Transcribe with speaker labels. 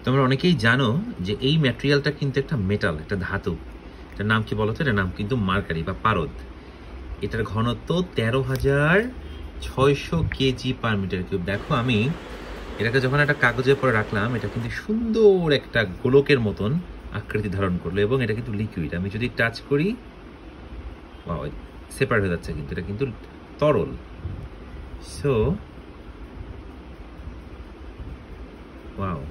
Speaker 1: তোমরা অনেকেই জানো যে এই ম্যাটেরিয়ালটা কিন্তু একটা মেটাল, একটা ধাতু। এটার নাম কি বলতো? এটার নাম কিন্তু মার্কারি বা পারদ। এটার ঘনত্ব 13,600 কেজি/মিটার কিউব। দেখো আমি এটাকে যখন একটা কাগজের পরে রাখলাম, এটা কিন্তু সুন্দর একটা গোলকের মতন আকৃতি ধারণ করলো, এবং এটা কিন্তু লিকুইড। আমি যদি টাচ করি, সেপারেট হয়ে যাচ্ছে, কিন্তু এটা কিন্তু তরল। So wow,